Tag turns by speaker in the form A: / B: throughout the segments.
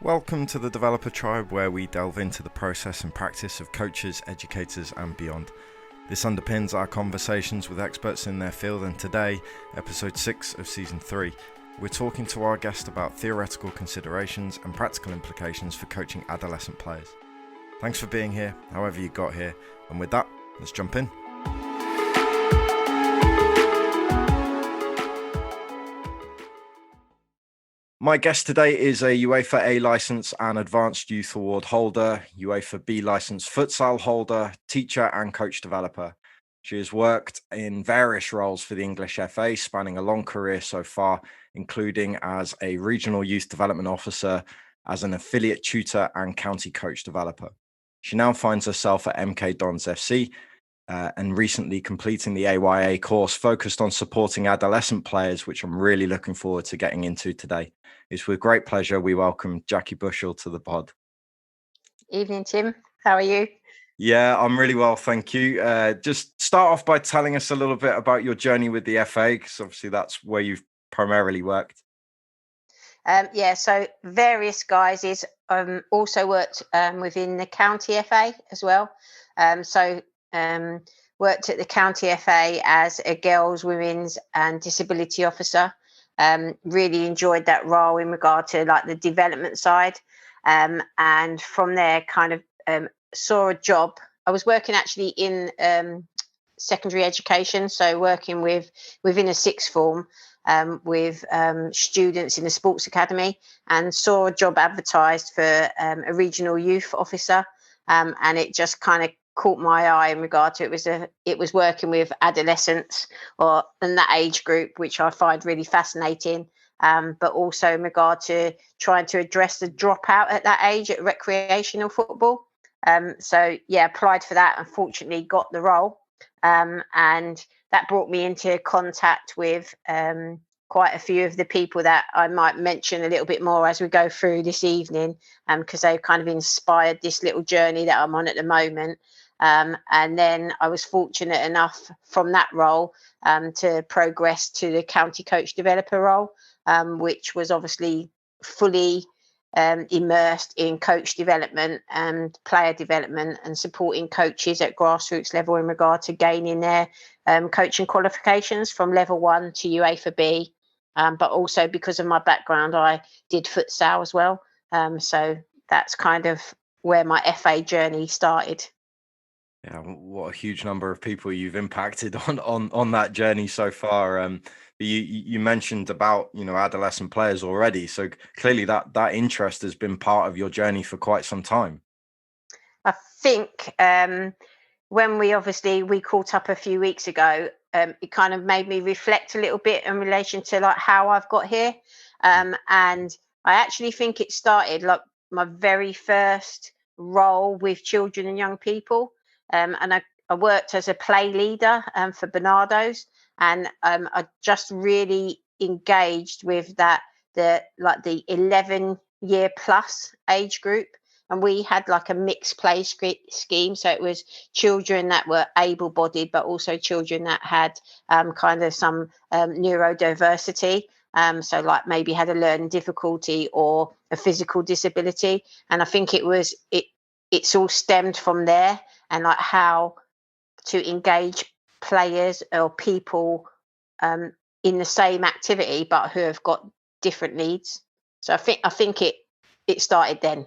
A: Welcome to the Developer Tribe, where we delve into the process and practice of coaches, educators and beyond. This underpins our conversations with experts in their field, and today, episode 6 of season 3, we're talking to our guest about theoretical considerations and practical implications for coaching adolescent players. Thanks for being here, however you got here, and with that, let's jump in. My guest today is a UEFA A licence and Advanced Youth Award holder, UEFA B licence futsal holder, teacher and coach developer. She has worked in various roles for the English FA, spanning a long career so far, including as a regional youth development officer, as an affiliate tutor and county coach developer. She now finds herself at MK Dons FC, and recently completing the AYA course focused on supporting adolescent players, which I'm really looking forward to getting into today. It's with great pleasure we welcome Jackie Bushell to the pod.
B: Evening, Tim. How are you?
A: Yeah, I'm really well, thank you. Just start off by telling us a little bit about your journey with the FA, because obviously that's where you've primarily worked.
B: So various guises. Also worked within the county FA as well. Worked at the county FA as a girls, women's and disability officer. Really enjoyed that role in regard to like the development side. And from there kind of saw a job. I was working actually in secondary education, so working within a sixth form with students in the sports academy, and saw a job advertised for a regional youth officer, and it just kind of caught my eye in regard to it was working with adolescents or in that age group, which I find really fascinating, but also in regard to trying to address the dropout at that age at recreational football. Applied for that, unfortunately got the role, and that brought me into contact with quite a few of the people that I might mention a little bit more as we go through this evening, because they've kind of inspired this little journey that I'm on at the moment. And then I was fortunate enough from that role to progress to the county coach developer role, which was obviously fully immersed in coach development and player development and supporting coaches at grassroots level in regard to gaining their coaching qualifications from level 1 to UEFA B. But also because of my background, I did futsal as well. So that's kind of where my FA journey started.
A: Yeah, what a huge number of people you've impacted on that journey so far. You mentioned about adolescent players already, so clearly that interest has been part of your journey for quite some time.
B: I think when we caught up a few weeks ago, it kind of made me reflect a little bit in relation to like how I've got here, and I actually think it started like my very first role with children and young people. And I worked as a play leader for Bernardo's, and I just really engaged with the 11-year plus age group, and we had like a mixed play scheme. So it was children that were able-bodied, but also children that had kind of some neurodiversity. So like maybe had a learning difficulty or a physical disability, and I think it's all stemmed from there, and like how to engage players or people in the same activity but who have got different needs. So I think it started then,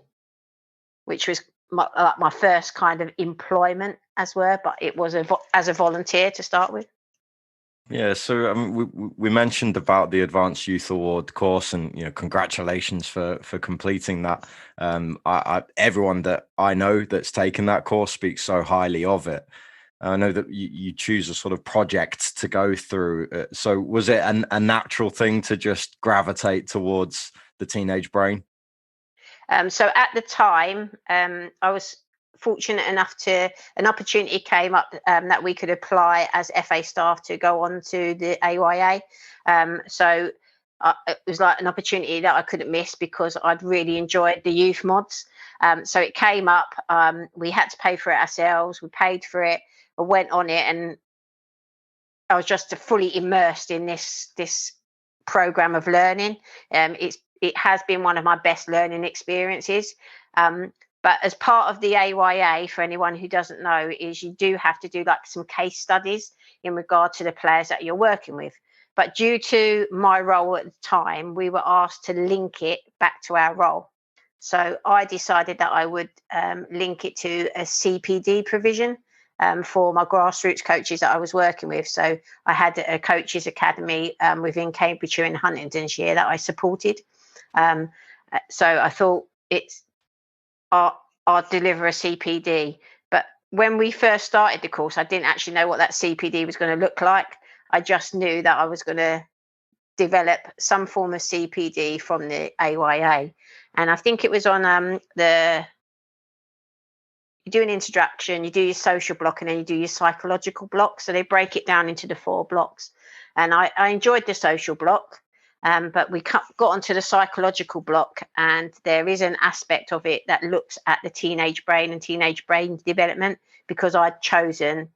B: which was my first kind of employment as were, but it was as a volunteer to start with.
A: Yeah, so we mentioned about the Advanced Youth Award course, and congratulations for completing that. Everyone that I know that's taken that course speaks so highly of it. I know that you choose a sort of project to go through. So was it a natural thing to just gravitate towards the teenage brain?
B: So at the time, I was fortunate enough an opportunity came up that we could apply as FA staff to go on to the AYA. So it was like an opportunity that I couldn't miss because I'd really enjoyed the youth mods. So it came up. We had to pay for it ourselves. We paid for it. I went on it, and I was just fully immersed in this program of learning. It has been one of my best learning experiences. But as part of the AYA, for anyone who doesn't know, is you do have to do like some case studies in regard to the players that you're working with. But due to my role at the time, we were asked to link it back to our role. So I decided that I would link it to a CPD provision for my grassroots coaches that I was working with. So I had a coaches academy within Cambridgeshire and Huntingdonshire that I supported. So I thought I'll deliver a CPD. But when we first started the course, I didn't actually know what that CPD was going to look like. I just knew that I was going to develop some form of CPD from the AYA. And I think it was on you do an introduction, you do your social block, and then you do your psychological block. So they break it down into the 4 blocks. And I enjoyed the social block, but we got onto the psychological block, and there is an aspect of it that looks at the teenage brain and teenage brain development, because I'd chosen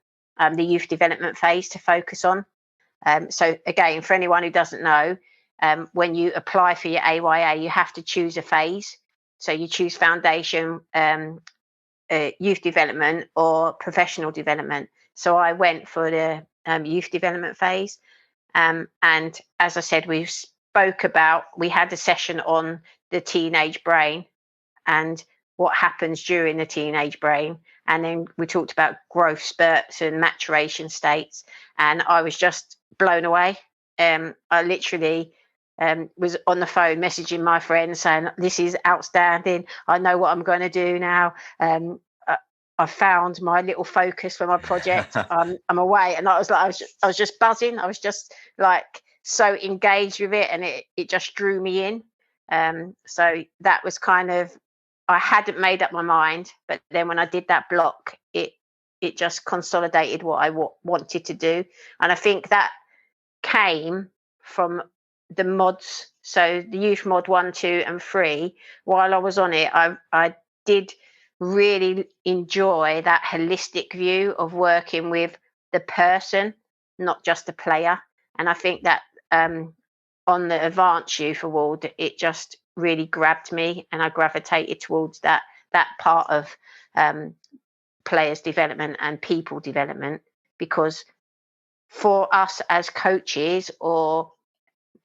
B: the youth development phase to focus on. So again, for anyone who doesn't know, when you apply for your AYA, you have to choose a phase. So you choose foundation, youth development, or professional development. So I went for the youth development phase. And as I said, we had a session on the teenage brain and what happens during the teenage brain. And then we talked about growth spurts and maturation states. And I was just blown away. I literally was on the phone messaging my friends saying, this is outstanding. I know what I'm going to do now. I found my little focus for my project. I'm away. And I was just buzzing. I was just like so engaged with it, and it just drew me in. So that was kind of, I hadn't made up my mind, but then when I did that block, it just consolidated what I wanted to do. And I think that came from the mods. So the youth mod 1, 2, and 3, while I was on it, I did really enjoy that holistic view of working with the person, not just the player. And I think that on the Advanced Youth Award, it just really grabbed me, and I gravitated towards that part of players development and people development, because for us as coaches, or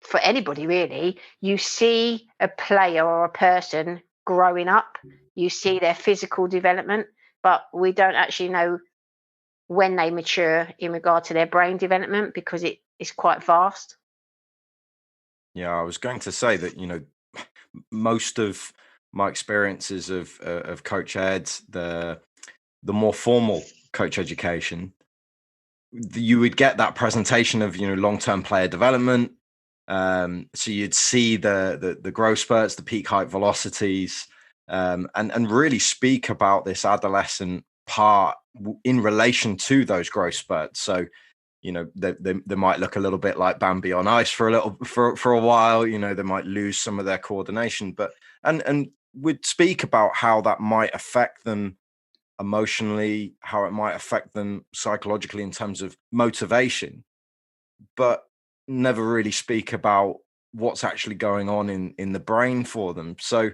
B: for anybody really, you see a player or a person growing up, you see their physical development, but we don't actually know when they mature in regard to their brain development, because it is quite vast.
A: Yeah, I was going to say that, most of my experiences of coach ed, the more formal coach education, you would get that presentation of long-term player development. So you'd see the growth spurts, the peak height velocities, and really speak about this adolescent part in relation to those growth spurts. So they might look a little bit like Bambi on ice for a while. They might lose some of their coordination, but and we'd speak about how that might affect them emotionally, how it might affect them psychologically in terms of motivation, but never really speak about what's actually going on in the brain for them. So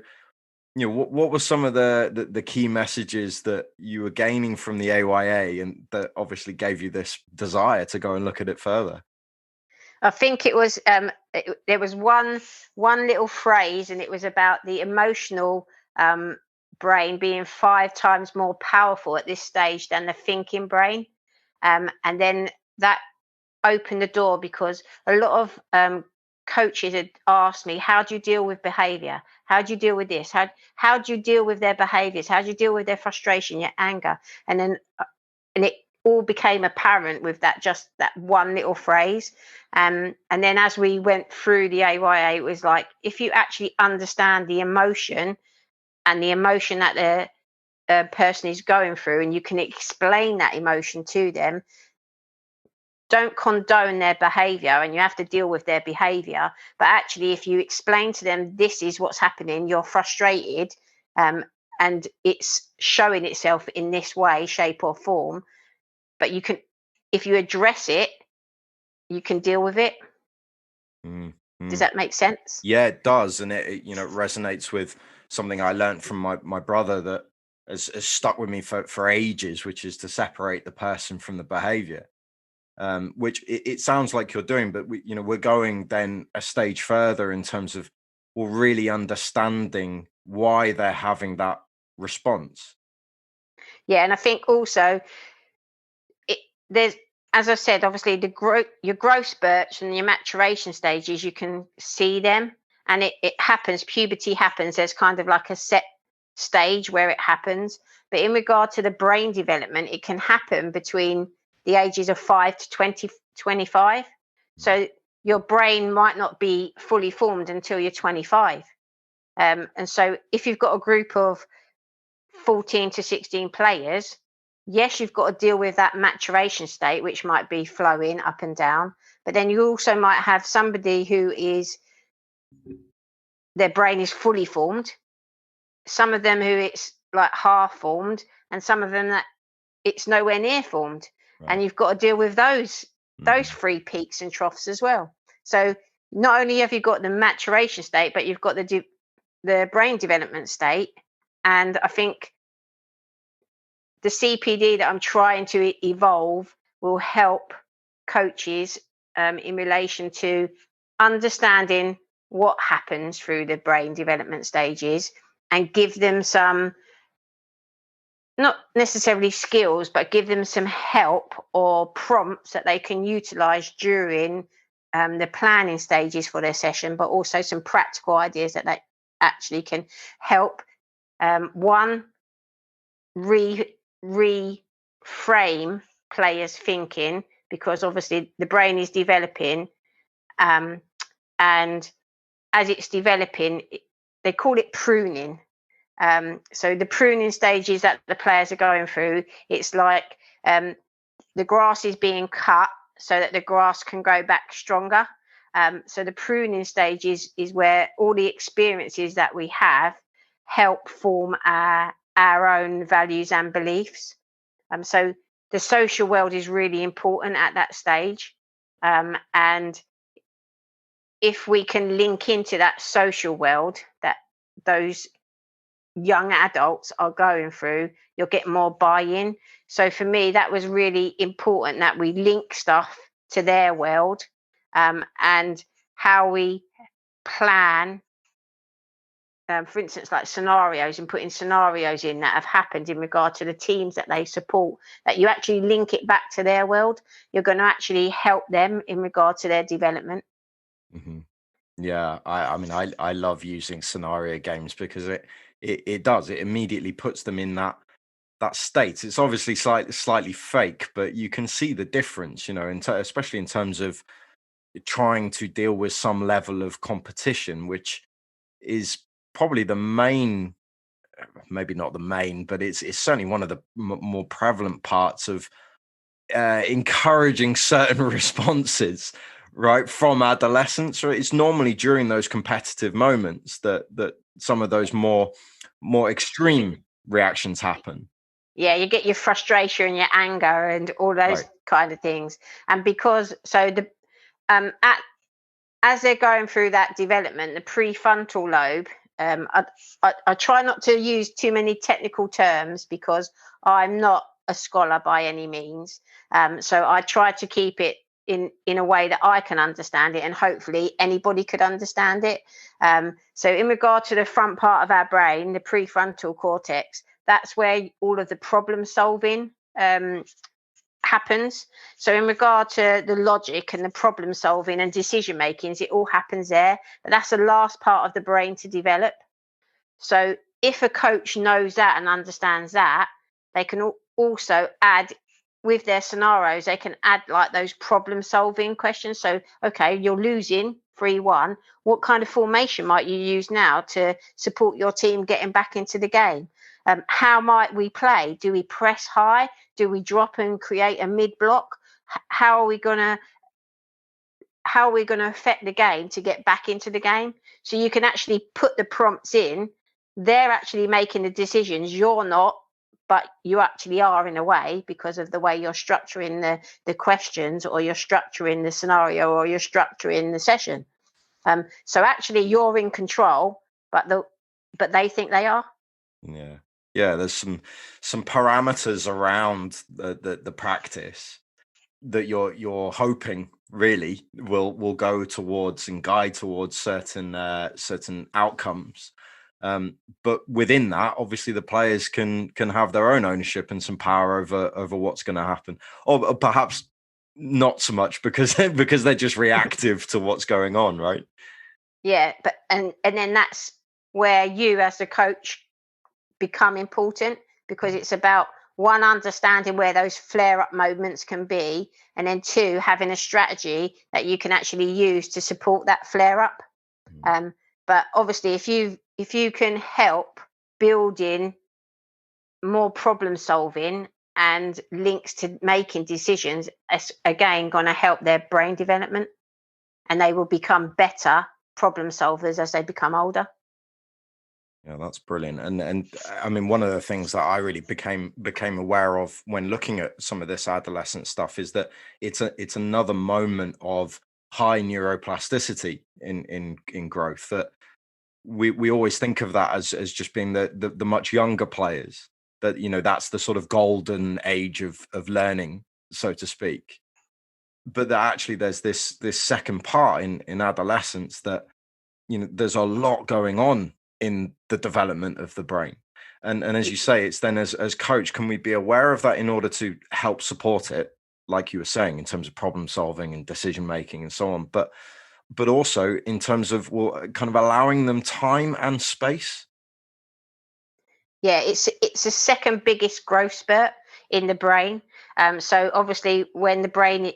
A: what were some of the key messages that you were gaining from the AYA, and that obviously gave you this desire to go and look at it further?
B: I think it was there was one little phrase, and it was about the emotional brain being 5 times more powerful at this stage than the thinking brain. And then that opened the door, because a lot of coaches had asked me, how do you deal with behavior? How do you deal with this? How do you deal with their behaviors? How do you deal with their frustration, your anger? And then and it all became apparent with that one little phrase. And then as we went through the AYA, it was like, if you actually understand the emotion and the emotion that the person is going through, and you can explain that emotion to them, don't condone their behavior, and you have to deal with their behavior. But actually, if you explain to them, this is what's happening, you're frustrated, and it's showing itself in this way, shape, or form. But if you address it, you can deal with it. Does that make sense?
A: Yeah, it does. And it resonates with something I learned from my brother that has stuck with me for ages, which is to separate the person from the behavior. Which it sounds like you're doing, but we're going then a stage further in terms of really understanding why they're having that response.
B: Yeah, and I think also there's, as I said, obviously your growth spurts and your maturation stages, you can see them, and it happens. Puberty happens. There's kind of like a set stage where it happens. But in regard to the brain development, it can happen between the ages of 5 to 25. So your brain might not be fully formed until you're 25. And so if you've got a group of 14 to 16 players, yes, you've got to deal with that maturation state, which might be flowing up and down. But then you also might have somebody who is, their brain is fully formed, some of them who it's like half formed, and some of them that it's nowhere near formed.
A: Right.
B: And you've got to deal with those three peaks and troughs as well. So not only have you got the maturation state, but you've got the brain development state. And I think the CPD that I'm trying to evolve will help coaches in relation to understanding what happens through the brain development stages, and give them some, not necessarily skills, but give them some help or prompts that they can utilize during the planning stages for their session, but also some practical ideas that they actually can help one reframe players' thinking, because obviously the brain is developing, and as it's developing, they call it pruning. So the pruning stages that the players are going through, it's like the grass is being cut so that the grass can grow back stronger. So the pruning stage is where all the experiences that we have help form our own values and beliefs. So the social world is really important at that stage. And if we can link into that social world that those young adults are going through, you'll get more buy-in. So for me, that was really important, that we link stuff to their world, and how we plan, for instance, like scenarios, and putting scenarios in that have happened in regard to the teams that they support, that you actually link it back to their world. You're going to actually help them in regard to their development.
A: Yeah, I mean, I love using scenario games because it does, it immediately puts them in that state. It's obviously slightly fake, but you can see the difference, especially in terms of trying to deal with some level of competition, which is probably the main, maybe not the main, but it's certainly one of the more prevalent parts of encouraging certain responses, right, from adolescents. So it's normally during those competitive moments that some of those more extreme reactions happen.
B: Yeah, you get your frustration and your anger and all those kind of things. And because as they're going through that development, the prefrontal lobe, I try not to use too many technical terms because I'm not a scholar by any means. So I try to keep it in a way that I can understand it, and hopefully anybody could understand it. So in regard to the front part of our brain, the prefrontal cortex, that's where all of the problem solving happens. So in regard to the logic and the problem solving and decision makings, it all happens there. But that's the last part of the brain to develop. So if a coach knows that and understands that, they can also add with their scenarios, they can add like those problem solving questions. So, okay, you're losing 3-1. What kind of formation might you use now to support your team getting back into the game? How might we play? Do we press high? Do we drop and create a mid block? How are we going to affect the game to get back into the game? So you can actually put the prompts in. They're actually making the decisions. You're not, but you actually are in a way, because of the way you're structuring the questions, or you're structuring the scenario, or you're structuring the session. So actually you're in control, but they think they are.
A: Yeah, there's some parameters around the practice that you're hoping really will go towards and guide towards certain outcomes. But within that, obviously the players can have their own ownership and some power over what's going to happen, or perhaps not so much because they're just reactive to what's going on, right?
B: Yeah, but and then that's where you as a coach become important, because it's about, one, understanding where those flare up moments can be, and then two, having a strategy that you can actually use to support that flare up. But obviously if you can help building more problem solving and links to making decisions, it's again going to help their brain development, and they will become better problem solvers as they become older.
A: Yeah, that's brilliant. And I mean, one of the things that I really became aware of when looking at some of this adolescent stuff is that it's another moment of high neuroplasticity in growth, that we always think of that as just being the much younger players, that that's the sort of golden age of learning, so to speak. But that actually there's this second part in adolescence, that there's a lot going on in the development of the brain. And as you say, it's then as coach, can we be aware of that in order to help support it, like you were saying, in terms of problem solving and decision making and so on, but also in terms of, well, kind of allowing them time and space.
B: Yeah, it's the second biggest growth spurt in the brain. So obviously, when the brain,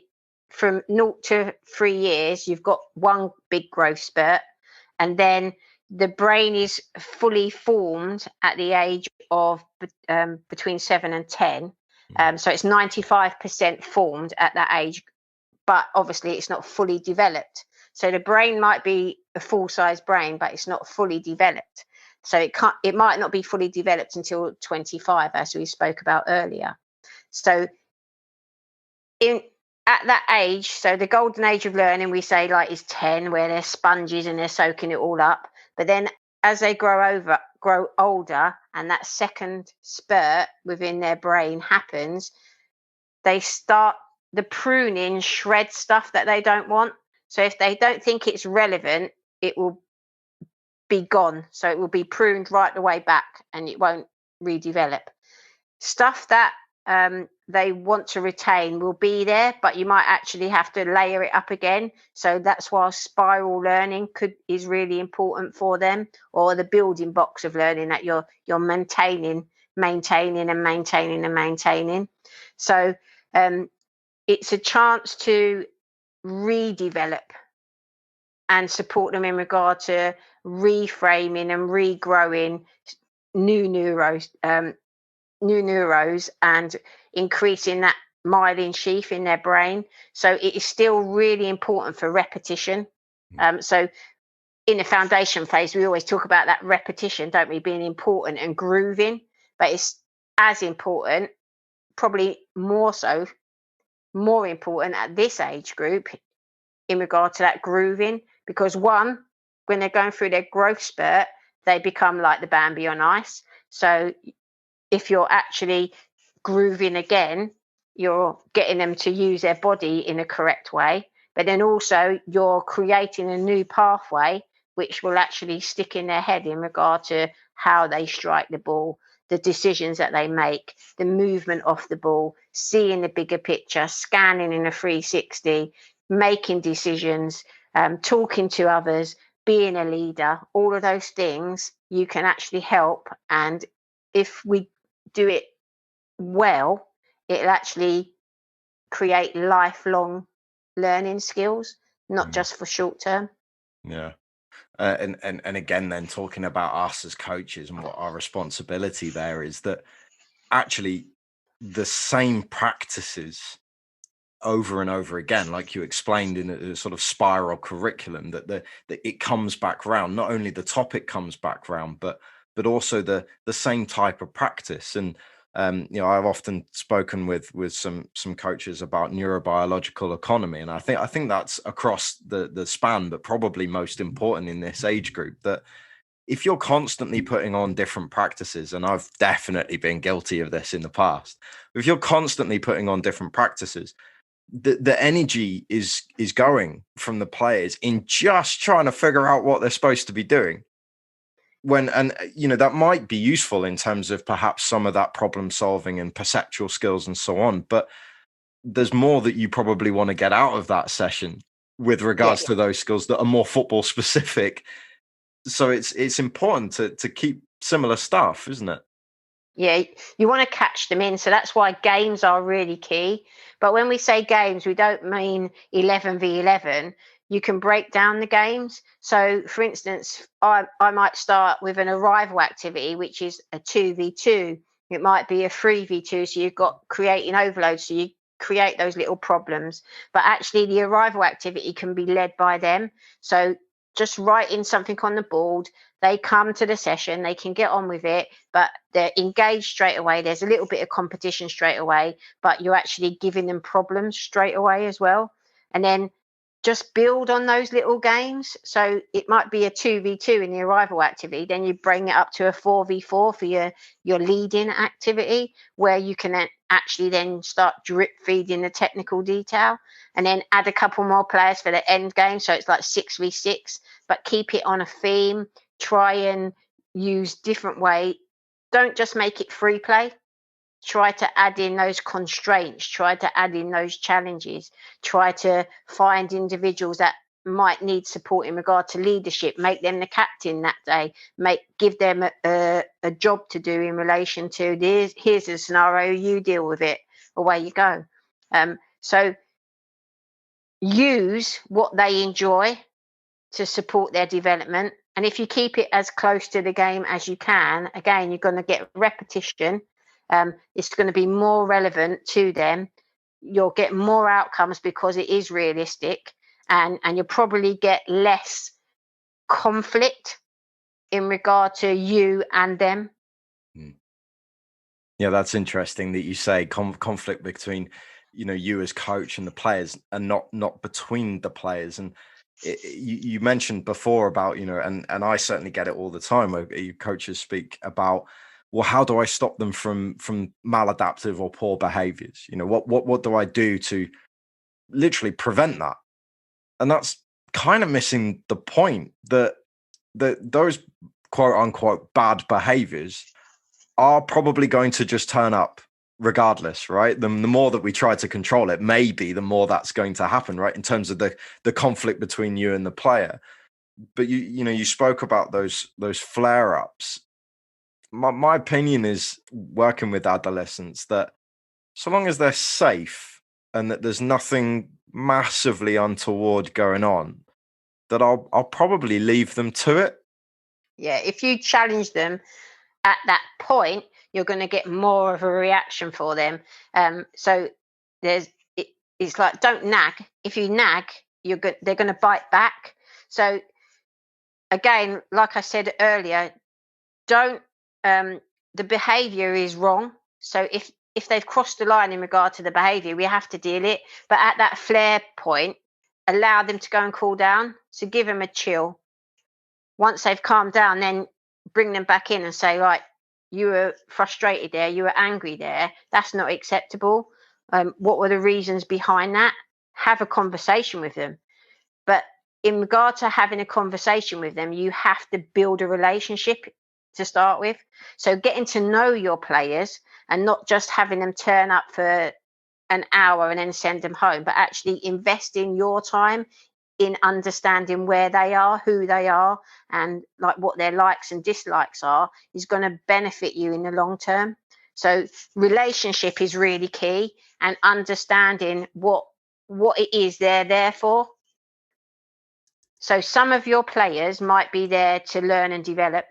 B: from 0 to 3 years, you've got one big growth spurt, and then the brain is fully formed at the age of between 7 and 10. So it's 95% formed at that age, but obviously it's not fully developed. So the brain might be a full size brain, but it's not fully developed. So it might not be fully developed until 25, as we spoke about earlier. So in at that age, so the golden age of learning, we say, like, is 10, where they're sponges and they're soaking it all up. But then as they grow older, and that second spurt within their brain happens, they start the pruning, shred stuff that they don't want. So if they don't think it's relevant, it will be gone. So it will be pruned right the way back, and it won't redevelop. Stuff that they want to retain will be there, but you might actually have to layer it up again. So that's why spiral learning is really important for them, or the building blocks of learning that you're maintaining and maintaining. So it's a chance to redevelop and support them in regard to reframing and regrowing new neuros, and increasing that myelin sheath in their brain. So it is still really important for repetition. So in the foundation phase, we always talk about that repetition, don't we, being important, and grooving, but it's as important, probably more important at this age group in regard to that grooving, because one, when they're going through their growth spurt, they become like the Bambi on ice. So if you're actually grooving again, you're getting them to use their body in a correct way, but then also you're creating a new pathway which will actually stick in their head in regard to how they strike the ball, the decisions that they make, the movement of the ball, seeing the bigger picture, scanning in a 360, making decisions, talking to others, being a leader. All of those things you can actually help. And if we do it well, it'll actually create lifelong learning skills, not just for short term.
A: Yeah. And again, then talking about us as coaches and what our responsibility there is, that actually the same practices over and over again, like you explained in a sort of spiral curriculum, that it comes back round. Not only the topic comes back round, but also the same type of practice. And I've often spoken with some coaches about neurobiological economy, and I think that's across the span, but probably most important in this age group, that if you're constantly putting on different practices, and I've definitely been guilty of this in the past, if you're constantly putting on different practices, the energy is going from the players in just trying to figure out what they're supposed to be doing. That might be useful in terms of perhaps some of that problem solving and perceptual skills and so on, but there's more that you probably want to get out of that session with regards to those skills that are more football specific. So it's important to keep similar stuff, isn't it?
B: Yeah, you want to catch them in. So that's why games are really key. But when we say games, we don't mean 11v11. You can break down the games. So, for instance, I might start with an arrival activity, which is a 2v2. It might be a 3v2. So you've got creating overload. So you create those little problems. But actually, the arrival activity can be led by them. So just writing something on the board, they come to the session, they can get on with it, but they're engaged straight away. There's a little bit of competition straight away, but you're actually giving them problems straight away as well. And then just build on those little games. So it might be a 2v2 in the arrival activity, then you bring it up to a 4v4 for your leading activity, where you can actually then start drip feeding the technical detail, and then add a couple more players for the end game. So it's like 6v6, but keep it on a theme. Try and use different way. Don't just make it free play. Try to add in those constraints, try to add in those challenges, try to find individuals that might need support in regard to leadership, make them the captain that day, give them a job to do in relation to here's a scenario, you deal with it, away you go. So use what they enjoy to support their development. And if you keep it as close to the game as you can, again, you're going to get repetition. It's going to be more relevant to them. You'll get more outcomes because it is realistic, and you'll probably get less conflict in regard to you and them.
A: Yeah, that's interesting that you say conflict between, you as coach and the players, and not between the players. And you mentioned before about, and I certainly get it all the time where coaches speak about, well, how do I stop them from maladaptive or poor behaviors? What do I do to literally prevent that? And that's kind of missing the point that those quote unquote bad behaviors are probably going to just turn up regardless, right? The more that we try to control it, maybe the more that's going to happen, right? In terms of the conflict between you and the player. But you spoke about those flare-ups. My opinion is, working with adolescents, that so long as they're safe and that there's nothing massively untoward going on, that I'll probably leave them to it.
B: Yeah, if you challenge them at that point, you're going to get more of a reaction for them. So it's like, don't nag. If you nag, they're going to bite back. So again, like I said earlier, don't the behavior is wrong. So if they've crossed the line in regard to the behavior, we have to deal it. But at that flare point, allow them to go and cool down. So give them a chill. Once they've calmed down, then bring them back in and say, right, you were frustrated there, you were angry there, that's not acceptable. What were the reasons behind that? Have a conversation with them. But in regard to having a conversation with them, you have to build a relationship to start with. So getting to know your players and not just having them turn up for an hour and then send them home, but actually investing your time in understanding where they are, who they are, and like what their likes and dislikes are, is going to benefit you in the long term. So relationship is really key, and understanding what it is they're there for. So some of your players might be there to learn and develop.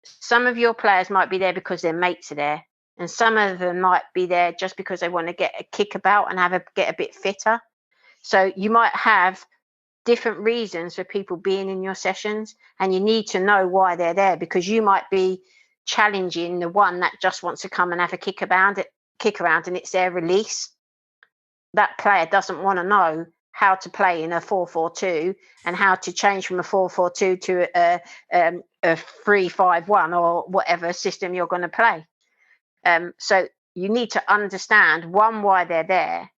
B: Some of your players might be there because their mates are there. And some of them might be there just because they want to get a kick about and get a bit fitter. So you might have different reasons for people being in your sessions, and you need to know why they're there, because you might be challenging the one that just wants to come and have a kick around, and it's their release. That player doesn't want to know how to play in a 4-4-2 and how to change from a 4-4-2 to a 3-5-1 or whatever system you're going to play. So you need to understand, one, why they're there.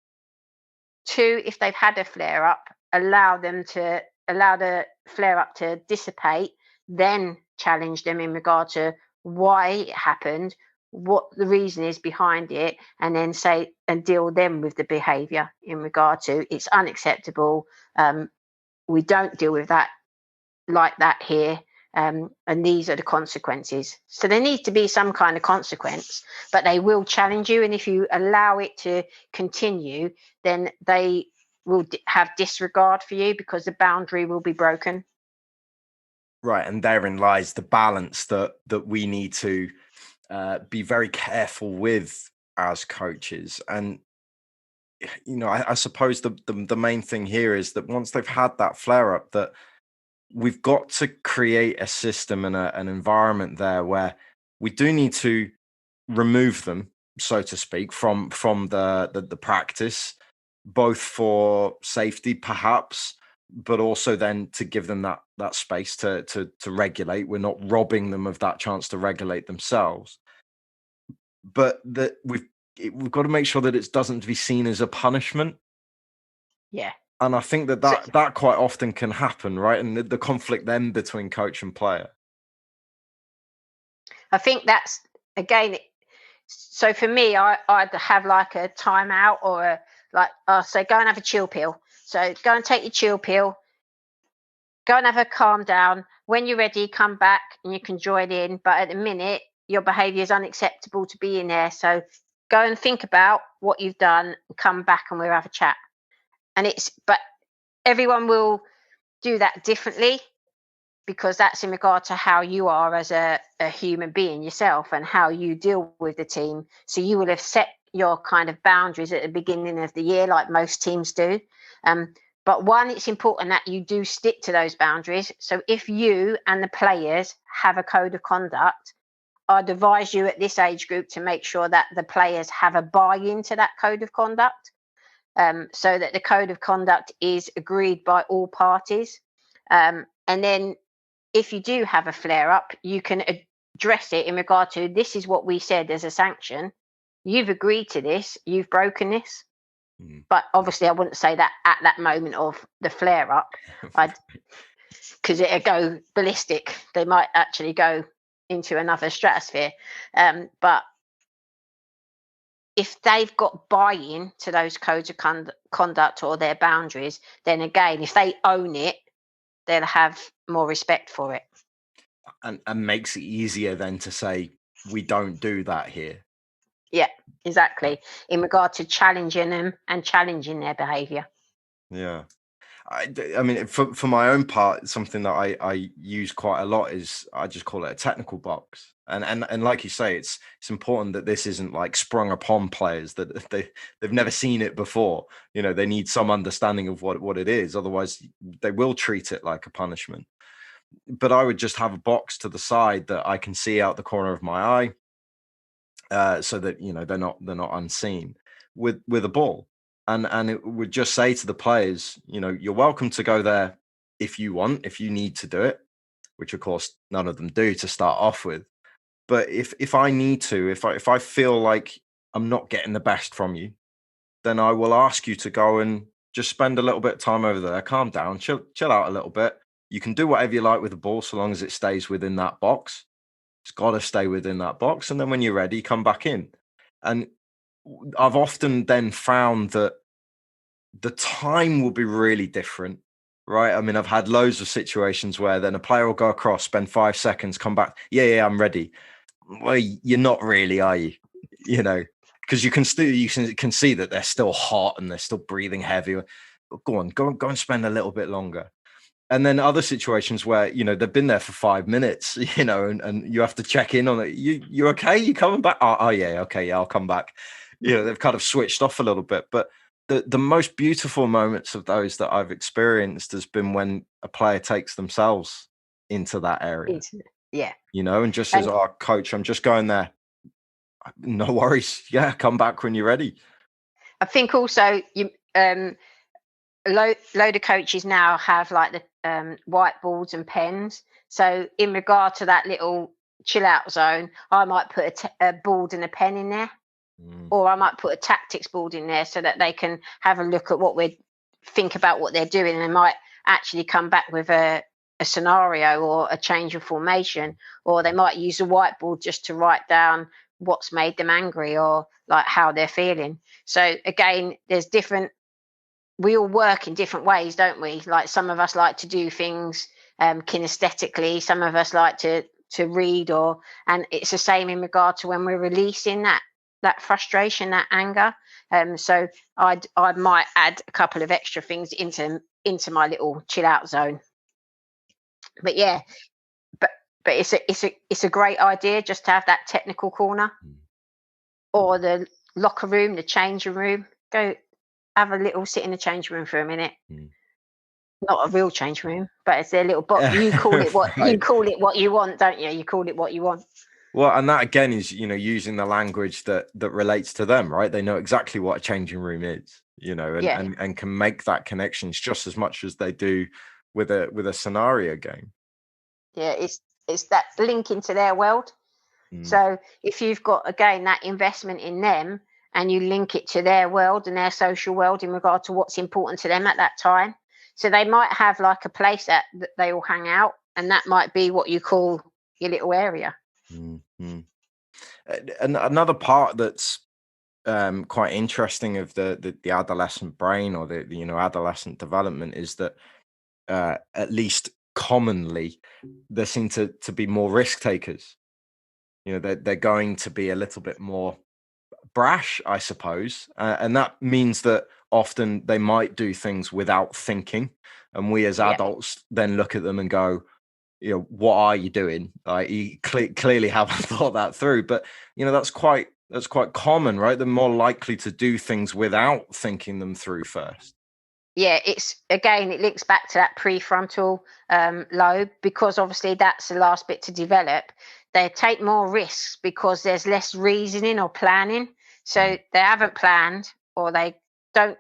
B: Two, if they've had a flare up, allow the flare up to dissipate, then challenge them in regard to why it happened, what the reason is behind it, and then say and deal them with the behavior in regard to it's unacceptable. We don't deal with that like that here. And these are the consequences. So there needs to be some kind of consequence, but they will challenge you. And if you allow it to continue, then they will have disregard for you because the boundary will be broken.
A: Right. And therein lies the balance that we need to be very careful with as coaches. And, I suppose the main thing here is that once they've had that flare up, that we've got to create a system and an environment there where we do need to remove them, so to speak, from the practice, both for safety perhaps, but also then to give them that space to regulate. We're not robbing them of that chance to regulate themselves, but that we've got to make sure that it doesn't be seen as a punishment.
B: Yeah.
A: And I think that quite often can happen, right? And the conflict then between coach and player.
B: I think that's, again, so for me, I'd have like a timeout or I'll say, go and have a chill pill. So go and take your chill pill, go and have a calm down. When you're ready, come back and you can join in. But at the minute, your behaviour is unacceptable to be in there. So go and think about what you've done, come back and we'll have a chat. But everyone will do that differently, because that's in regard to how you are as a human being yourself and how you deal with the team. So you will have set your kind of boundaries at the beginning of the year, like most teams do. But one, it's important that you do stick to those boundaries. So if you and the players have a code of conduct, I'd advise you at this age group to make sure that the players have a buy-in to that code of conduct, so that the code of conduct is agreed by all parties. And then if you do have a flare up, you can address it in regard to, this is what we said as a sanction. You've agreed to this. You've broken this. But obviously, I wouldn't say that at that moment of the flare up, because it'd go ballistic. They might actually go into another stratosphere. But if they've got buy-in to those codes of conduct or their boundaries, then again, if they own it, they'll have more respect for it.
A: And makes it easier then to say, we don't do that here.
B: Yeah, exactly. In regard to challenging them and challenging their behaviour. Yeah.
A: I mean, for my own part, something that I use quite a lot is, I just call it a technical box. And like you say, it's important that this isn't like sprung upon players, that they've never seen it before. They need some understanding of what it is. Otherwise, they will treat it like a punishment. But I would just have a box to the side that I can see out the corner of my eye, so that they're not unseen with a ball. And it would just say to the players, you're welcome to go there if you want, if you need to do it, which of course none of them do to start off with. But if I need to, if I feel like I'm not getting the best from you, then I will ask you to go and just spend a little bit of time over there, calm down, chill out a little bit. You can do whatever you like with the ball, so long as it stays within that box. It's got to stay within that box. And then when you're ready, come back in. And I've often then found that the time will be really different, right? I mean, I've had loads of situations where then a player will go across, spend 5 seconds, come back. Yeah, I'm ready. Well, you're not really, are you? Because you can see that they're still hot and they're still breathing heavy. Go and spend a little bit longer. And then other situations where, they've been there for 5 minutes, and you have to check in on it. You okay? You coming back? Oh yeah. Okay. Yeah, I'll come back. They've kind of switched off a little bit, but the most beautiful moments of those that I've experienced has been when a player takes themselves into that area.
B: Yeah.
A: And just as
B: And
A: our coach, I'm just going there. No worries. Yeah, come back when you're ready.
B: I think also load of coaches now have like the whiteboards and pens. So in regard to that little chill out zone, I might put a board and a pen in there, or I might put a tactics board in there so that they can have a look at think about what they're doing, and they might actually come back with a scenario or a change of formation, or they might use a whiteboard just to write down what's made them angry or like how they're feeling. So again, there's different, we all work in different ways, don't we? Like some of us like to do things kinesthetically, some of us like to read, and it's the same in regard to when we're releasing that frustration, that anger. So I might add a couple of extra things into my little chill out zone. But yeah, but it's a great idea just to have that technical corner, or the locker room, the changing room. Go have a little sit in the changing room for a minute. Not a real change room, but it's their little box. You call it what
A: Right.
B: you call it what you want, don't you? You call it what you want.
A: Well, and that again is, using the language that relates to them, right? They know exactly what a changing room is, and
B: Yeah,
A: and can make that connections just as much as they do with a scenario game.
B: yeah. It's that link into their world. So if you've got again that investment in them, and you link it to their world and their social world in regard to what's important to them at that time, so they might have like a place that they all hang out, and that might be what you call your little area.
A: Mm-hmm. And another part that's quite interesting of the adolescent brain, or the adolescent development, is that at least commonly there seem to be more risk takers. They're going to be a little bit more brash, I suppose, and that means that often they might do things without thinking, and we as
B: Yeah.
A: adults then look at them and go, what are you doing? Like, you clearly haven't thought that through. But that's quite common, right? They're more likely to do things without thinking them through first.
B: Yeah, it's again, it links back to that prefrontal lobe, because obviously that's the last bit to develop. They take more risks because there's less reasoning or planning. So they haven't planned, or they don't.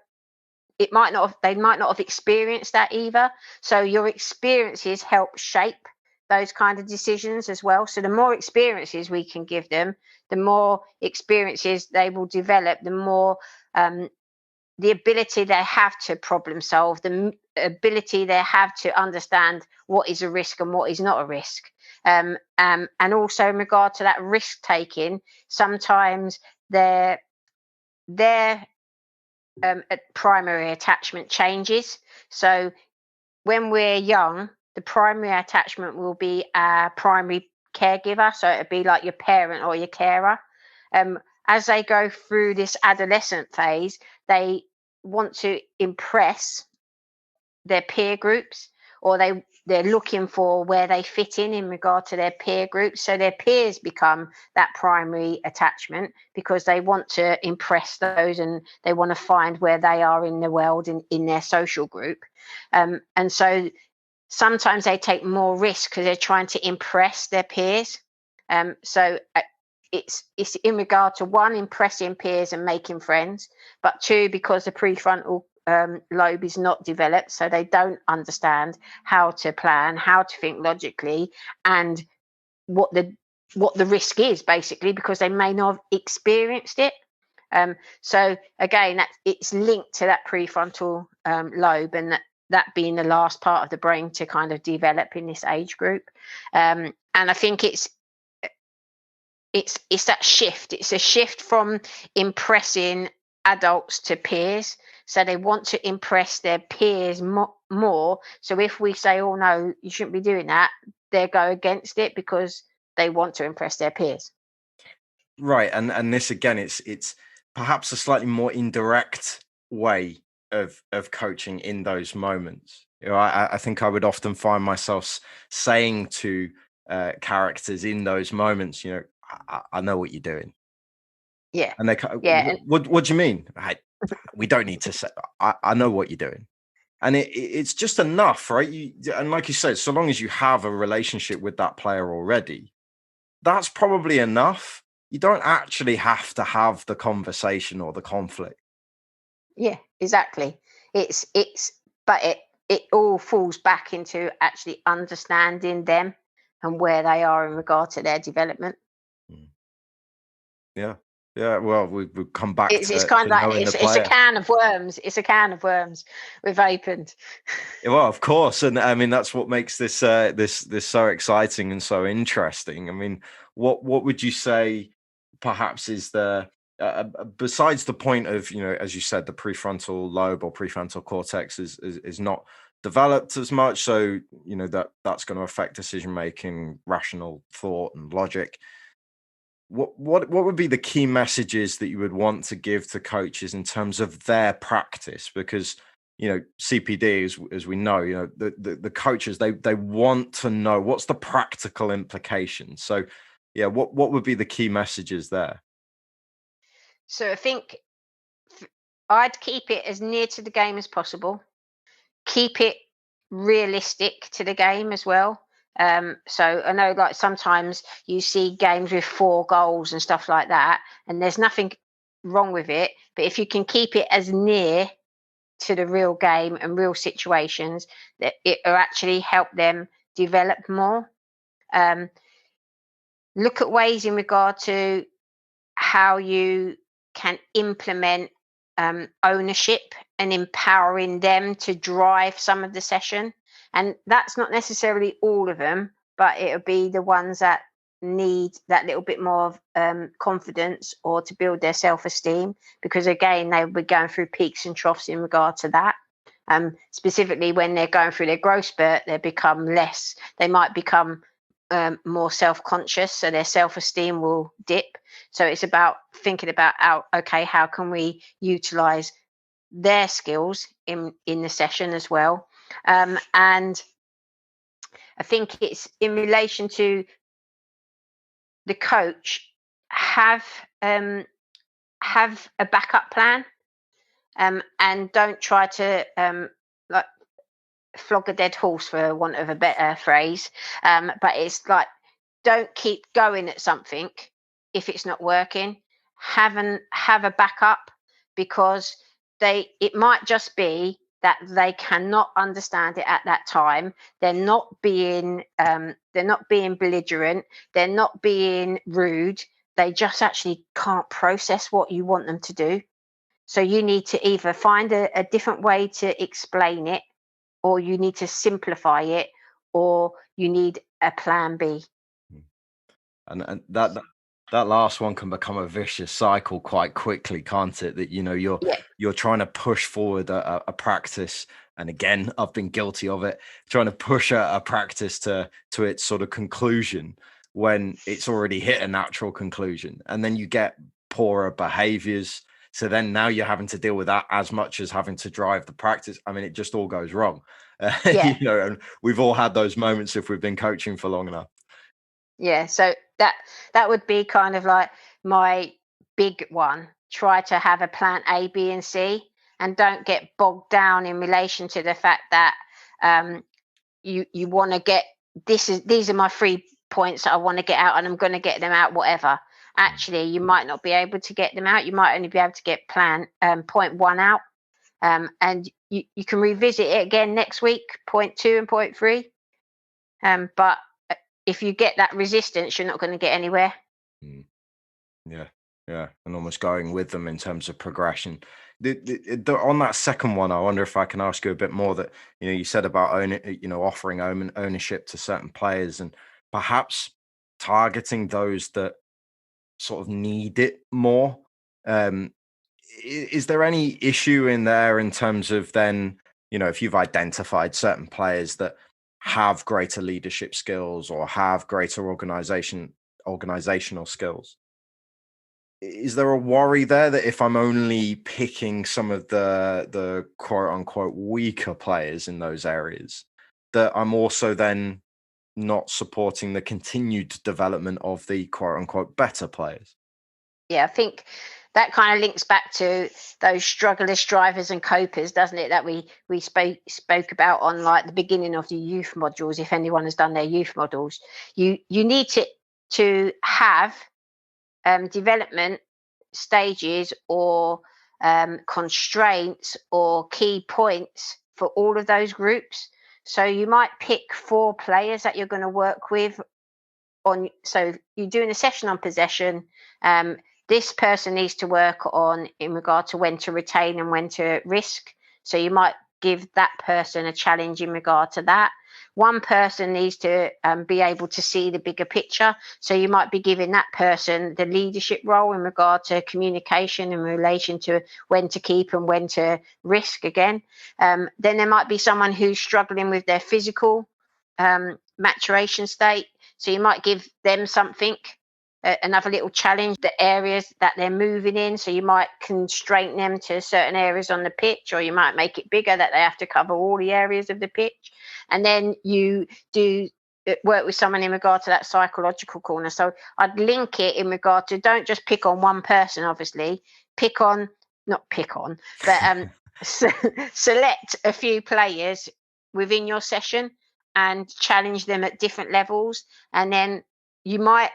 B: They might not have experienced that either. So your experiences help shape those kind of decisions as well. So the more experiences we can give them, the more experiences they will develop, the more the ability they have to problem solve, the ability they have to understand what is a risk and what is not a risk. And also in regard to that risk taking, sometimes their primary attachment changes. So when we're young, the primary attachment will be our primary caregiver. So it'd be like your parent or your carer. Um, as they go through this adolescent phase, they want to impress their peer groups, or they're looking for where they fit in regard to their peer groups. So their peers become that primary attachment, because they want to impress those, and they want to find where they are in the world, in their social group. And so sometimes they take more risk because they're trying to impress their peers. So it's in regard to, one, impressing peers and making friends, but two, because the prefrontal lobe is not developed, so they don't understand how to plan, how to think logically, and what the risk is, basically, because they may not have experienced it. So again, it's linked to that prefrontal lobe, and that being the last part of the brain to kind of develop in this age group. And I think it's that shift. It's a shift from impressing adults to peers. So they want to impress their peers more. So if we say, "Oh no, you shouldn't be doing that," they go against it because they want to impress their peers.
A: Right, and this again, it's perhaps a slightly more indirect way of coaching in those moments. I think I would often find myself saying to characters in those moments, I know what you're doing,
B: Yeah,
A: and they
B: yeah,
A: what do you mean? We don't need to say. I know what you're doing. And it's just enough, right? And like you said, so long as you have a relationship with that player already, that's probably enough. You don't actually have to have the conversation or the conflict.
B: Yeah, exactly. But it all falls back into actually understanding them and where they are in regard to their development.
A: Mm. Yeah. Yeah. Well, we've come back
B: It's
A: to
B: kind of like
A: knowing the
B: it's a
A: player.
B: can of worms. It's a can of worms we've opened.
A: Well, of course, and I mean that's what makes this this so exciting and so interesting. I mean, what would you say, perhaps, is the besides the point of, as you said, the prefrontal lobe or prefrontal cortex is not developed as much, so that's going to affect decision making, rational thought, and logic. What would be the key messages that you would want to give to coaches in terms of their practice? Because CPD, as we know, the coaches, they want to know what's the practical implications. So yeah, what would be the key messages there?
B: So I think I'd keep it as near to the game as possible. Keep it realistic to the game as well. So I know, like, sometimes you see games with 4 goals and stuff like that, and there's nothing wrong with it. But if you can keep it as near to the real game and real situations, that it will actually help them develop more. Um, Look at ways in regard to how you can implement ownership and empowering them to drive some of the session. And that's not necessarily all of them, but it'll be the ones that need that little bit more of confidence or to build their self-esteem, because again, they'll be going through peaks and troughs in regard to that. Specifically when they're going through their growth spurt, they might become more self-conscious, so their self-esteem will dip. So it's about thinking about okay, how can we utilize their skills in the session as well. And I think it's in relation to the coach, have um, have a backup plan, and don't try to like flog a dead horse, for want of a better phrase. But it's like, don't keep going at something if it's not working. Have a backup, because it might just be that they cannot understand it at that time. They're not being belligerent. They're not being rude. They just actually can't process what you want them to do. So you need to either find a different way to explain it, or you need to simplify it, or you need a plan B.
A: And that last one can become a vicious cycle quite quickly, can't it? That
B: Yeah,
A: you're trying to push forward a practice, and again, I've been guilty of it, trying to push a practice to its sort of conclusion when it's already hit a natural conclusion, and then you get poorer behaviors. So then now you're having to deal with that as much as having to drive the practice. I mean, it just all goes wrong.
B: yeah,
A: And we've all had those moments if we've been coaching for long enough.
B: yeah. So that would be kind of like my big one. Try to have a plan A, B, and C, and don't get bogged down in relation to the fact that um, you want to get these are my 3 points that I want to get out, and I'm going to get them out whatever. Actually, you might not be able to get them out. You might only be able to get point 1 out, and you can revisit it again next week, point 2 and point 3. But if you get that resistance, you're not going to get anywhere.
A: Mm. Yeah, yeah, and almost going with them in terms of progression. On that second one, I wonder if I can ask you a bit more. That you said about offering ownership to certain players, and perhaps targeting those that sort of need it more. Um, is there any issue in there in terms of then, if you've identified certain players that have greater leadership skills or have greater organizational skills? Is there a worry there that if I'm only picking some of the quote unquote weaker players in those areas, that I'm also then not supporting the continued development of the quote unquote better players?
B: Yeah, I think that kind of links back to those strugglers, strivers and copers, doesn't it, that we spoke about on like the beginning of the youth modules. If anyone has done their youth models, you need to have development stages or constraints or key points for all of those groups. So you might pick 4 players that you're going to work with on. So you're doing a session on possession. This person needs to work on in regard to when to retain and when to risk. So you might give that person a challenge in regard to that. One person needs to be able to see the bigger picture. So you might be giving that person the leadership role in regard to communication in relation to when to keep and when to risk again. Then there might be someone who's struggling with their physical maturation state. So you might give them something, another little challenge, the areas that they're moving in. So you might constrain them to certain areas on the pitch, or you might make it bigger that they have to cover all the areas of the pitch. And then you do work with someone in regard to that psychological corner. So I'd link it in regard to, don't just pick on one person, obviously, select a few players within your session and challenge them at different levels. And then you might,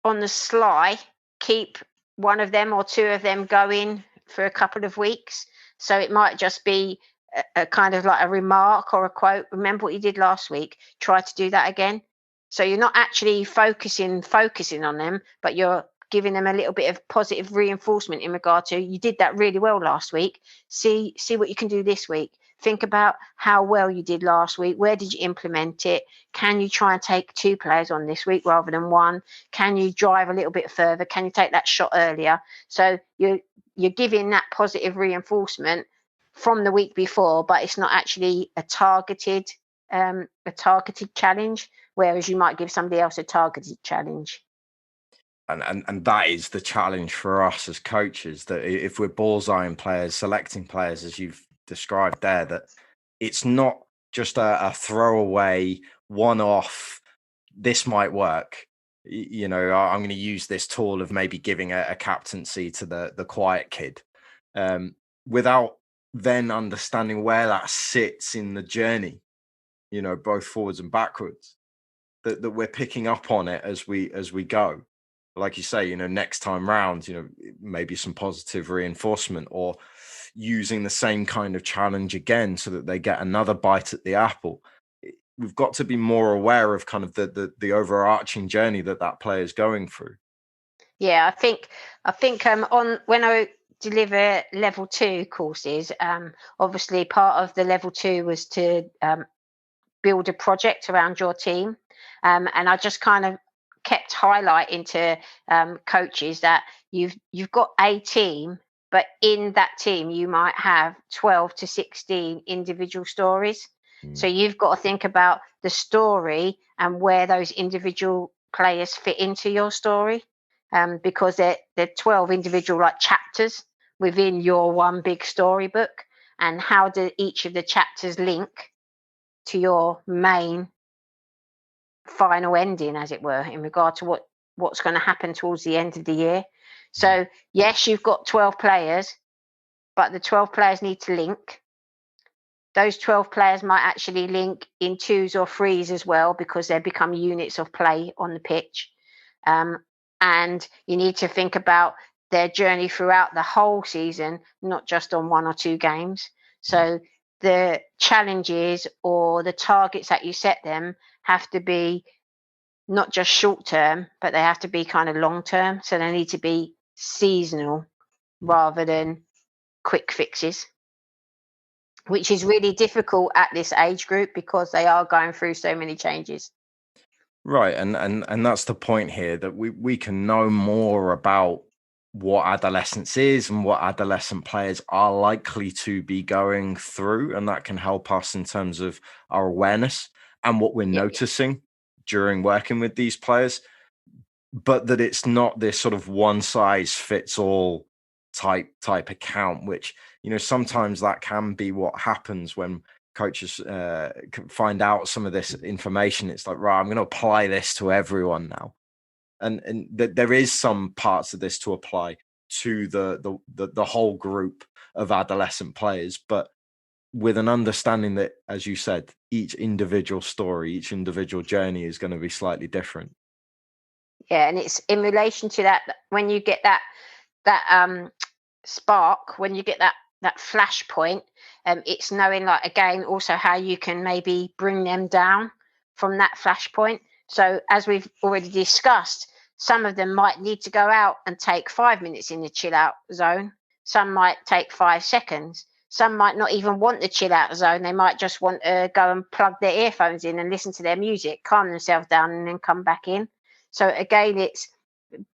B: on the sly, keep one of them or 2 of them going for a couple of weeks. So it might just be a kind of like a remark or a quote. Remember what you did last week? Try to do that again. So you're not actually focusing on them, but you're giving them a little bit of positive reinforcement in regard to, you did that really well last week. See what you can do this week. Think about how well you did last week. Where did you implement it? Can you try and take 2 players on this week rather than 1? Can you drive a little bit further? Can you take that shot earlier? So you're giving that positive reinforcement from the week before, but it's not actually a targeted challenge, whereas you might give somebody else a targeted challenge.
A: And that is the challenge for us as coaches, that if we're bullseyeing players, selecting players, as you've described there, that it's not just a throwaway one-off, this might work. I'm going to use this tool of maybe giving a captaincy to the quiet kid, without then understanding where that sits in the journey, both forwards and backwards, that we're picking up on it as we go. Like you say, next time round, maybe some positive reinforcement, or using the same kind of challenge again so that they get another bite at the apple. We've got to be more aware of kind of the overarching journey that player is going through.
B: Yeah, I think on when I deliver level 2 courses, obviously part of the level 2 was to build a project around your team, and I just kind of kept highlighting to coaches that you've got a team, but in that team you might have 12 to 16 individual stories. So you've got to think about the story and where those individual players fit into your story, because they're 12 individual like chapters within your one big storybook, and how do each of the chapters link to your main final ending, as it were, in regard to what's going to happen towards the end of the year. So yes, you've got 12 players, but the 12 players need to link. Those 12 players might actually link in 2s or 3s as well, because they become units of play on the pitch. And you need to think about their journey throughout the whole season, not just on 1 or 2 games. So the challenges or the targets that you set them have to be not just short term, but they have to be kind of long term. So they need to be seasonal rather than quick fixes, which is really difficult at this age group because they are going through so many changes.
A: Right. And that's the point here, that we can know more about what adolescence is and what adolescent players are likely to be going through. And that can help us in terms of our awareness and what we're noticing during working with these players. But that it's not this sort of one size fits all type account, which, sometimes that can be what happens when coaches find out some of this information. It's like, right, I'm going to apply this to everyone now. And there is some parts of this to apply, to the whole group of adolescent players, but with an understanding that, as you said, each individual story, each individual journey is going to be slightly different.
B: Yeah, and it's in relation to that, when you get that spark, when you get that flash point, it's knowing, like, again, also how you can maybe bring them down from that flash point. So as we've already discussed, some of them might need to go out and take 5 minutes in the chill out zone. Some might take 5 seconds. Some might not even want the chill out zone. They might just want to go and plug their earphones in and listen to their music, calm themselves down, and then come back in. So again, it's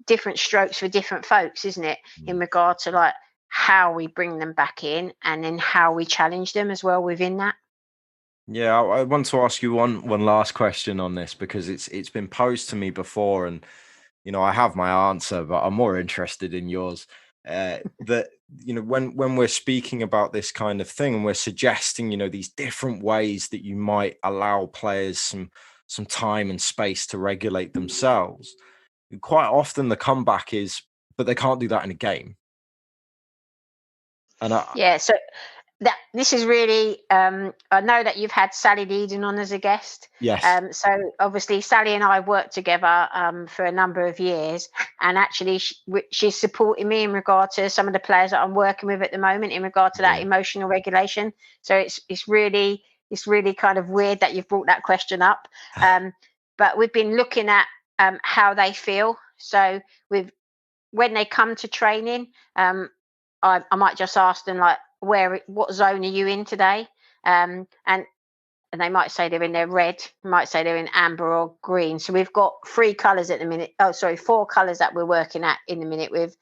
B: different strokes for different folks, isn't it? In regard to, like, how we bring them back in, and then how we challenge them as well within that.
A: Yeah, I want to ask you one last question on this, because it's been posed to me before, and I have my answer, but I'm more interested in yours. That when we're speaking about this kind of thing, and we're suggesting these different ways that you might allow players some time and space to regulate themselves, quite often the comeback is, but they can't do that in a game. And
B: Yeah, so this is really, I know that you've had Sally Deedon on as a guest.
A: yes,
B: So obviously Sally and I worked together for a number of years, and actually she's supporting me in regard to some of the players that I'm working with at the moment in regard to that emotional regulation. So it's really kind of weird that you've brought that question up. But we've been looking at how they feel. So when they come to training, I might just ask them, like, what zone are you in today? And they might say they're in their red, might say they're in amber or green. So we've got 3 colours at the minute. Oh, sorry, 4 colours that we're working at in the minute with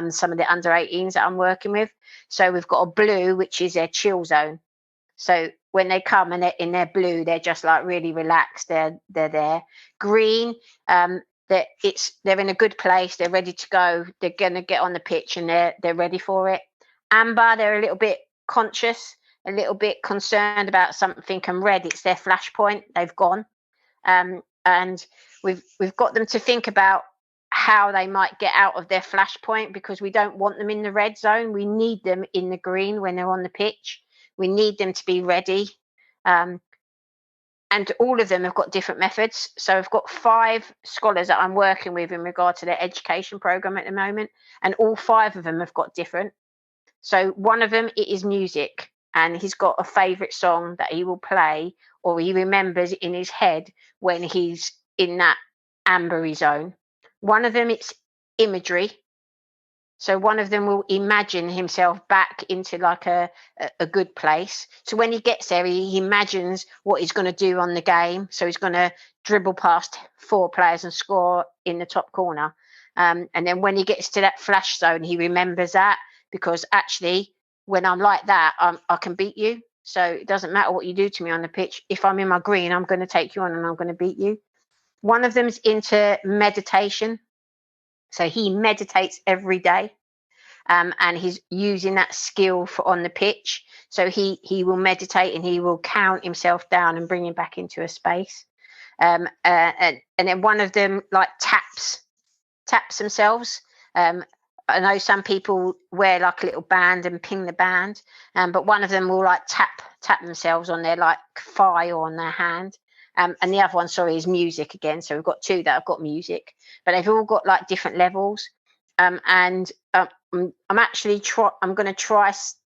B: some of the under 18s that I'm working with. So we've got a blue, which is their chill zone. So when they come and they're in their blue, they're just like really relaxed. They're there. Green, they're in a good place. They're ready to go. They're gonna get on the pitch and they're ready for it. Amber, they're a little bit conscious, a little bit concerned about something. And red, it's their flash point. They've gone, and we've got them to think about how they might get out of their flash point, because we don't want them in the red zone. We need them in the green when they're on the pitch. We need them to be ready. And all of them have got different methods. So I've got 5 scholars that I'm working with in regard to their education program at the moment, and all 5 of them have got different. So one of them, it is music, and he's got a favourite song that he will play, or he remembers in his head when he's in that ambery zone. One of them, it's imagery. So one of them will imagine himself back into like a good place. So when he gets there, he imagines what he's going to do on the game. So he's going to dribble past 4 players and score in the top corner. And then when he gets to that flash zone, he remembers that, because actually, when I'm like that, I can beat you. So it doesn't matter what you do to me on the pitch. If I'm in my green, I'm going to take you on and I'm going to beat you. One of them's into meditation. So he meditates every day. And he's using that skill on the pitch. So he will meditate and he will count himself down and bring him back into a space. And then one of them, like, taps themselves. I know some people wear like a little band and ping the band, but one of them will like tap themselves on their like thigh or on their hand. And the other one, sorry, is music again. So we've got 2 that have got music, but they've all got like different levels. And I'm actually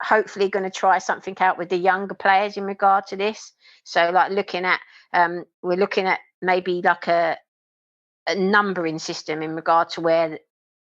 B: hopefully going to try something out with the younger players in regard to this. So like we're looking at maybe like a numbering system in regard to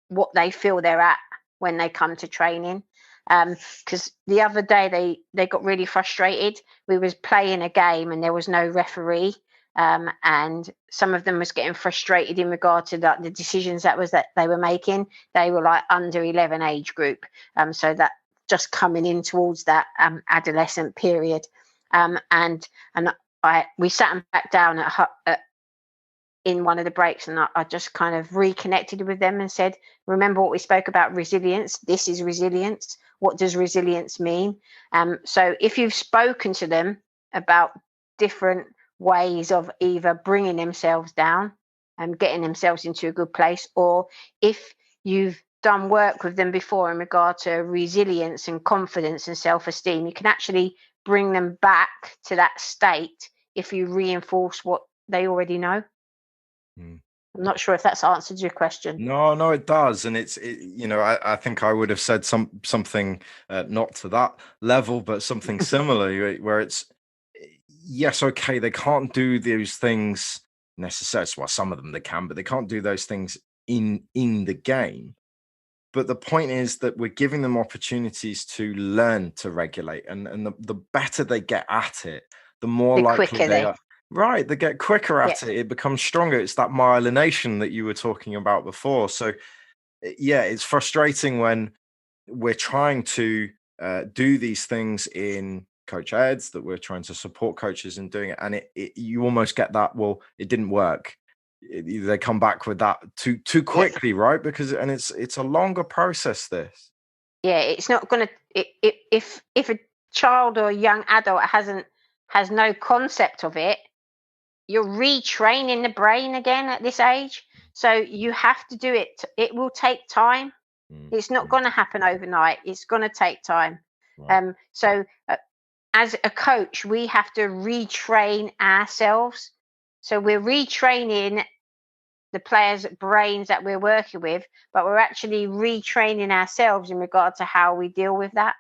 B: what they feel they're at when they come to training. Because the other day they got really frustrated. We was playing a game and there was no referee. And some of them was getting frustrated in regard to the decisions that they were making. They were like under 11 age group, so that just coming in towards that adolescent period. And we sat them back down in one of the breaks, and I just kind of reconnected with them and said, remember what we spoke about, resilience. This is resilience. What does resilience mean? So if you've spoken to them about different ways of either bringing themselves down and getting themselves into a good place, or if you've done work with them before in regard to resilience and confidence and self-esteem, you can actually bring them back to that state if you reinforce what they already know. I'm not sure if that's answered your question.
A: No, it does. And I think I would have said something not to that level, but something similar, where it's, yes, okay, they can't do those things necessarily. Well, some of them they can, but they can't do those things in the game. But the point is that we're giving them opportunities to learn to regulate, and the better they get at it, the more likely they are. Right, they get quicker at it. It becomes stronger. It's that myelination that you were talking about before. So, yeah, it's frustrating when we're trying to do these things in coach eds, that we're trying to support coaches in doing it, and you almost get that, well, it didn't work. They come back with that too quickly, right? Because it's a longer process, this.
B: Yeah, it's not going to, if a child or a young adult has no concept of it, you're retraining the brain again at this age. So you have to do it. It will take time. It's not going to happen overnight. It's going to take time. Right. As a coach, we have to retrain ourselves. So we're retraining the players' brains that we're working with, but we're actually retraining ourselves in regard to how we deal with that.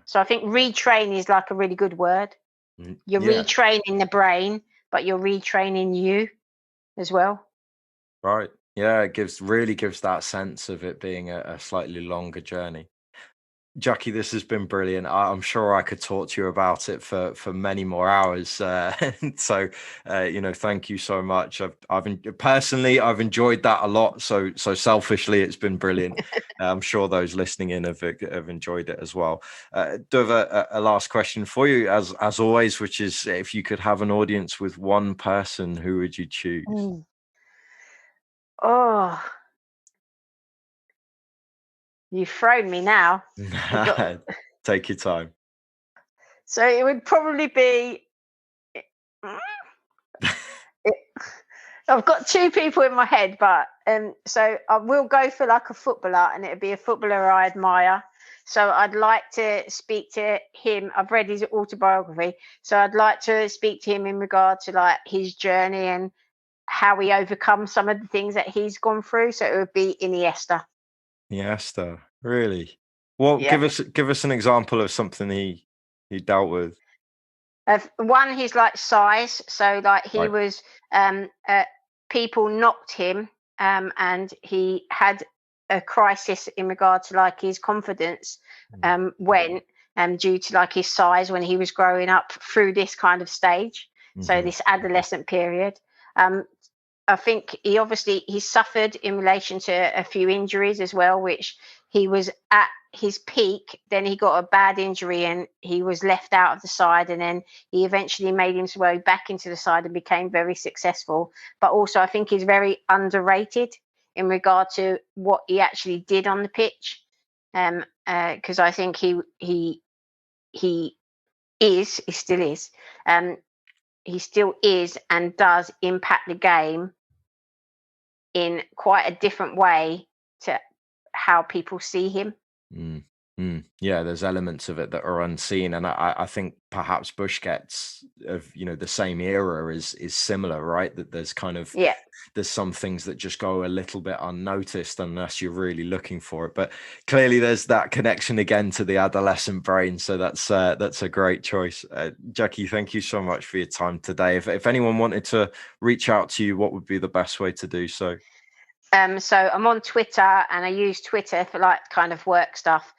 B: So I think retrain is like a really good word. You're retraining the brain, but you're retraining you as well.
A: Right. Yeah, it really gives that sense of it being a slightly longer journey. Jackie, this has been brilliant. I'm sure I could talk to you about it for many more hours. So, thank you so much. I've enjoyed that a lot. So selfishly, it's been brilliant. I'm sure those listening in have enjoyed it as well. Do have a last question for you, as always, which is, if you could have an audience with one person, who would you choose?
B: Oh. You've thrown me now.
A: Take your time.
B: So it would probably be. I've got two people in my head, but so I will go for like a footballer, and it'd be a footballer I admire. So I'd like to speak to him. I've read his autobiography, so I'd like to speak to him in regard to like his journey and how he overcome some of the things that he's gone through. So it would be Iniesta.
A: Iniesta, really? Well, give us an example of something he dealt with.
B: One, his like size. So like he was, people knocked him, and he had a crisis in regard to like his confidence, when due to like his size when he was growing up through this kind of stage. So this adolescent period. I think he suffered in relation to a few injuries as well, which he was at his peak. Then he got a bad injury and he was left out of the side. And then he eventually made his way back into the side and became very successful. But also, I think he's very underrated in regard to what he actually did on the pitch. Because I think he still is. He still is and does impact the game in quite a different way to how people see him.
A: Yeah, there's elements of it that are unseen, and I think perhaps Busquets of the same era is similar, right? That there's kind of there's some things that just go a little bit unnoticed unless you're really looking for it. But clearly, there's that connection again to the adolescent brain. So that's a great choice, Jackie. Thank you so much for your time today. If anyone wanted to reach out to you, what would be the best way to do so?
B: So I'm on Twitter, and I use Twitter for like kind of work stuff.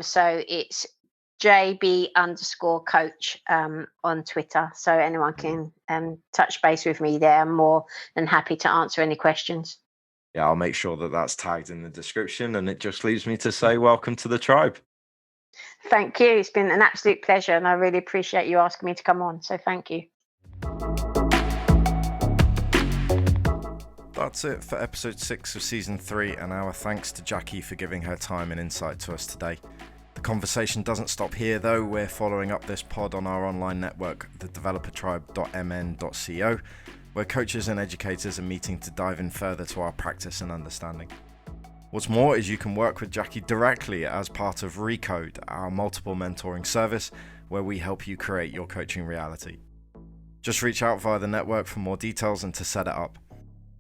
B: So it's JB_coach on Twitter. So anyone can touch base with me there. I'm more than happy to answer any questions.
A: Yeah, I'll make sure that that's tagged in the description, and it just leaves me to say welcome to the tribe.
B: Thank you. It's been an absolute pleasure, and I really appreciate you asking me to come on. So thank you.
A: That's it for episode 6 of season 3, and our thanks to Jackie for giving her time and insight to us today. The conversation doesn't stop here though. We're following up this pod on our online network, thedevelopertribe.mn.co, where coaches and educators are meeting to dive in further to our practice and understanding. What's more is you can work with Jackie directly as part of Recode, our multiple mentoring service, where we help you create your coaching reality. Just reach out via the network for more details and to set it up.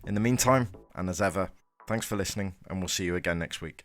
A: In the meantime, and as ever, thanks for listening, and we'll see you again next week.